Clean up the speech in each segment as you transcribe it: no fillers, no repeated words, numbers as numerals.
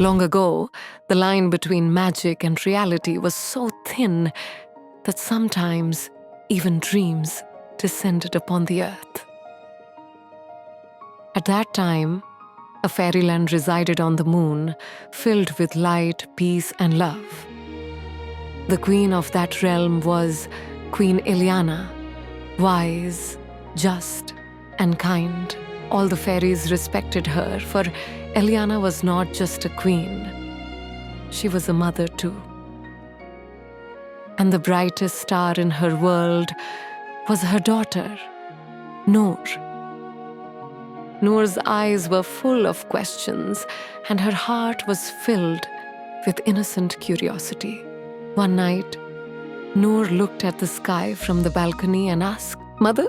Long ago, the line between magic and reality was so thin that sometimes even dreams descended upon the earth. At that time, a fairyland resided on the moon, filled with light, peace, and love. The queen of that realm was Queen Eliana, wise, just, and kind. All the fairies respected her, for Eliana was not just a queen. She was a mother too. And the brightest star in her world was her daughter, Noor. Noor's eyes were full of questions, and her heart was filled with innocent curiosity. One night, Noor looked at the sky from the balcony and asked, "Mother,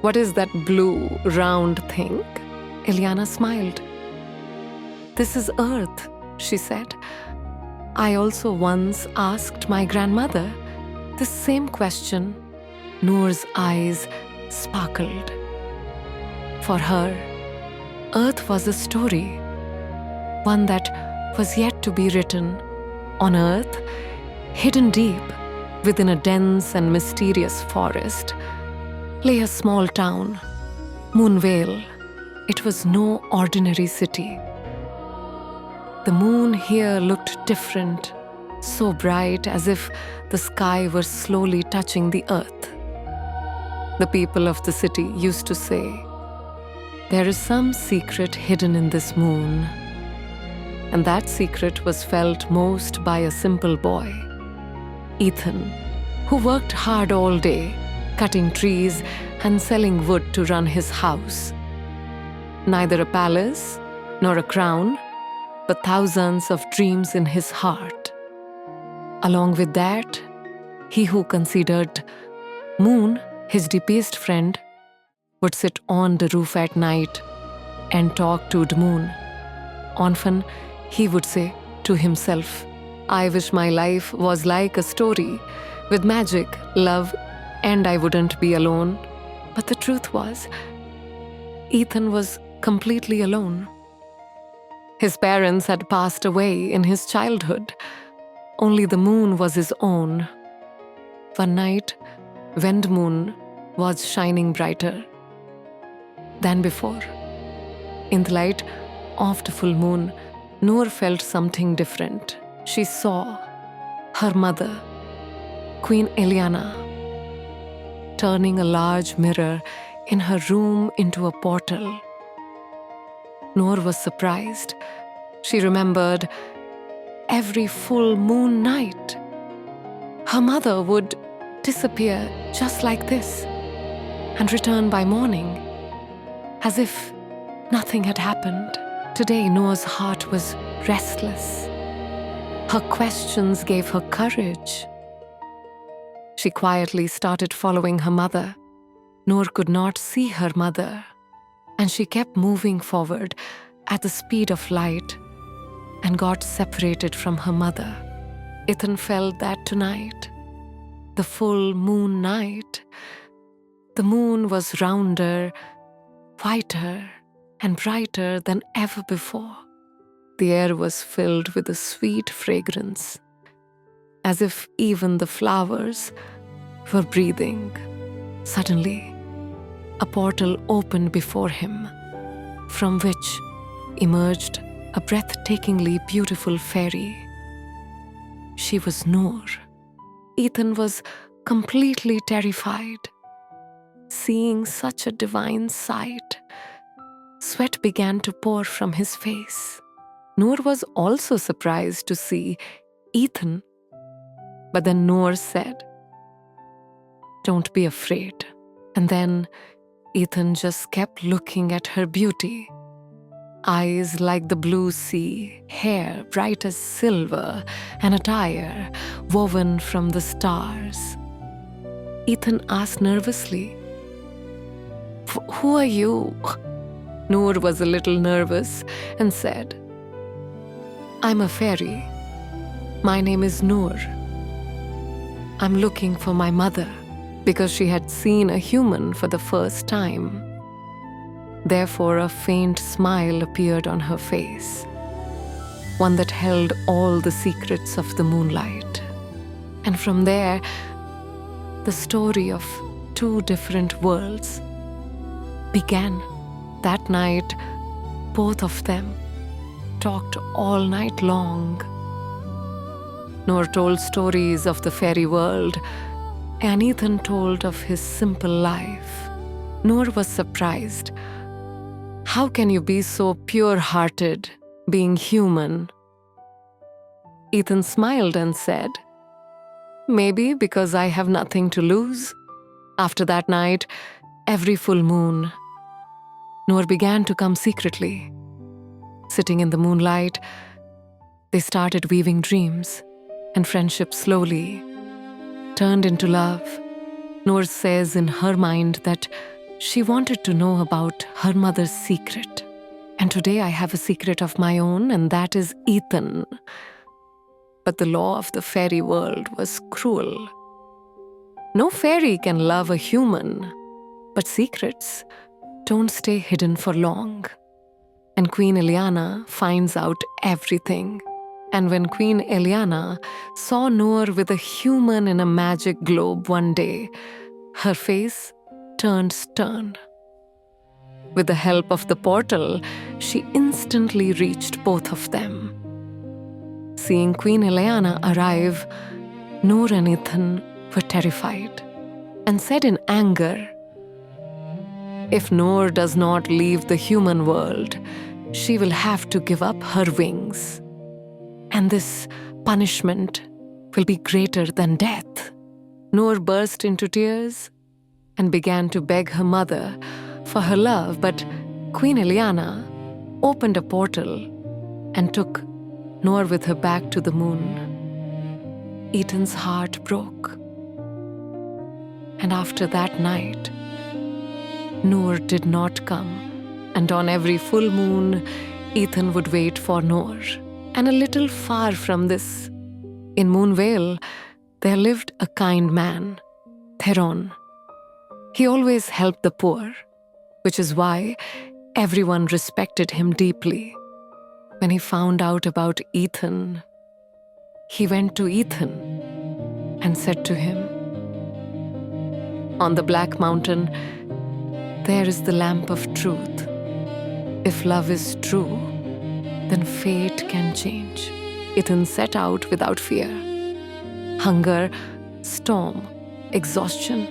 what is that blue, round thing?" Eliana smiled. "This is Earth," she said. "I also once asked my grandmother the same question." Noor's eyes sparkled. For her, Earth was a story, one that was yet to be written. On Earth, hidden deep within a dense and mysterious forest, lay a small town, Moonvale. It was no ordinary city. The moon here looked different, so bright as if the sky were slowly touching the earth. The people of the city used to say, "There is some secret hidden in this moon." And that secret was felt most by a simple boy, Ethan, who worked hard all day, cutting trees and selling wood to run his house. Neither a palace nor a crown, but thousands of dreams in his heart. Along with that, he who considered Moon his deepest friend would sit on the roof at night and talk to the moon. Often, he would say to himself, "I wish my life was like a story with magic, love, and I wouldn't be alone." But the truth was, Ethan was completely alone. His parents had passed away in his childhood. Only the moon was his own. One night, when the moon was shining brighter than before, in the light of the full moon, Noor felt something different. She saw her mother, Queen Eliana, turning a large mirror in her room into a portal. Noor was surprised. She remembered every full moon night, her mother would disappear just like this and return by morning, as if nothing had happened. Today, Noor's heart was restless. Her questions gave her courage. She quietly started following her mother. Noor could not see her mother, and she kept moving forward at the speed of light and got separated from her mother. Ethan felt that tonight, the full moon night, the moon was rounder, whiter, and brighter than ever before. The air was filled with a sweet fragrance, as if even the flowers were breathing. Suddenly, a portal opened before him, from which emerged a breathtakingly beautiful fairy. She was Noor. Ethan was completely terrified. Seeing such a divine sight, sweat began to pour from his face. Noor was also surprised to see Ethan, but then Noor said, "Don't be afraid." And then Ethan just kept looking at her beauty. Eyes like the blue sea, hair bright as silver, and attire woven from the stars. Ethan asked nervously, "Who are you?" Noor was a little nervous and said, "I'm a fairy. My name is Noor. I'm looking for my mother," because she had seen a human for the first time. Therefore, a faint smile appeared on her face. one that held all the secrets of the moonlight. And from there, the story of two different worlds began. That night, both of them talked all night long. Noor told stories of the fairy world, and Ethan told of his simple life. Noor was surprised. How can you be so pure-hearted, being human? Ethan smiled and said, maybe because I have nothing to lose. After that night, every full moon, Noor began to come secretly. Sitting in the moonlight, they started weaving dreams, and friendship slowly turned into love. Noor says in her mind that she wanted to know about her mother's secret. And today I have a secret of my own, and that is Ethan. But the law of the fairy world was cruel. No fairy can love a human, but secrets don't stay hidden for long. And Queen Eliana finds out everything. And when Queen Eliana saw Noor with a human in a magic globe one day, her face turned stern. With the help of the portal, she instantly reached both of them. Seeing Queen Eliana arrive, Noor and Ethan were terrified and said in anger, if Noor does not leave the human world, she will have to give up her wings. And this punishment will be greater than death. Noor burst into tears and began to beg her mother for her love, but Queen Eliana opened a portal and took Noor with her back to the moon. Ethan's heart broke. And after that night, Noor did not come, and on every full moon, Ethan would wait for Noor. And a little far from this, in Moonvale, there lived a kind man, Theron. He always helped the poor, which is why everyone respected him deeply. When he found out about Ethan, he went to Ethan and said to him, on the Black Mountain, there is the lamp of truth. If love is true, then fate can change. Ethan set out without fear. Hunger, storm, exhaustion,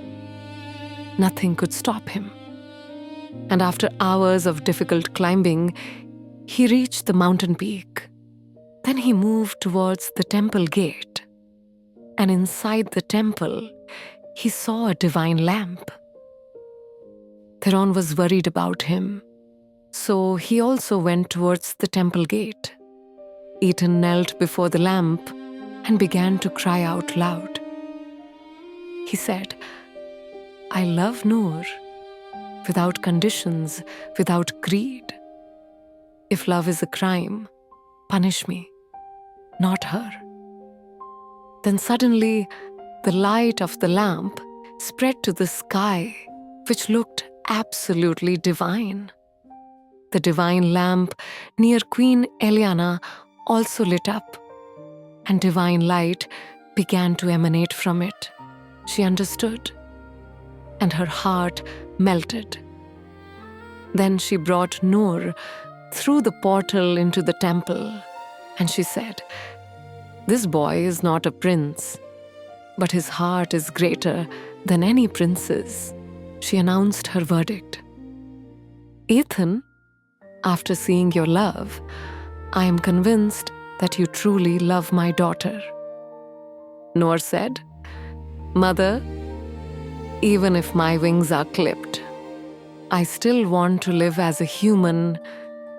nothing could stop him. And after hours of difficult climbing, he reached the mountain peak. Then he moved towards the temple gate. And inside the temple, he saw a divine lamp. Theron was worried about him, so he also went towards the temple gate. Ethan knelt before the lamp and began to cry out loud. He said, I love Noor, without conditions, without greed. If love is a crime, punish me, not her. Then suddenly, the light of the lamp spread to the sky, which looked absolutely divine. The divine lamp near Queen Eliana also lit up, and divine light began to emanate from it. She understood, and her heart melted. Then she brought Noor through the portal into the temple, and she said, this boy is not a prince, but his heart is greater than any prince's. She announced her verdict. Ethan, after seeing your love, I am convinced that you truly love my daughter. Noor said, Mother, even if my wings are clipped, I still want to live as a human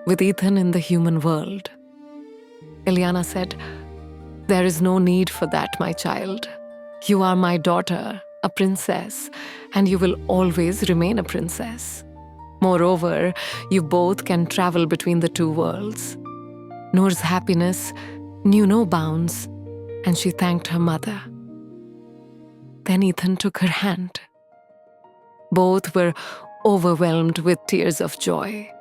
with Ethan in the human world. Eliana said, there is no need for that, my child. You are my daughter, a princess, and you will always remain a princess. Moreover, you both can travel between the two worlds. Noor's happiness knew no bounds, and she thanked her mother. Then Ethan took her hand. Both were overwhelmed with tears of joy.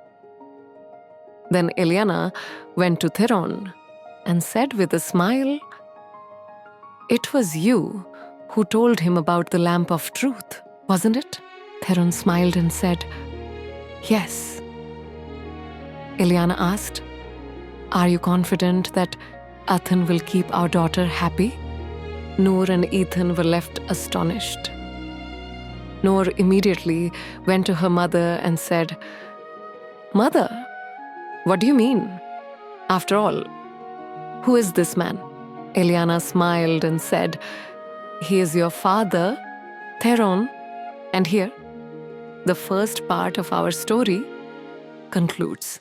Then Eliana went to Theron and said with a smile, "It was you who told him about the lamp of truth, wasn't it?" Theron smiled and said, "Yes." Ileana asked, "Are you confident that Athen will keep our daughter happy?" Noor and Ethan were left astonished. Noor immediately went to her mother and said, "Mother, what do you mean? After all, who is this man?" Ileana smiled and said, "He is your father, Theron." And here, the first part of our story concludes.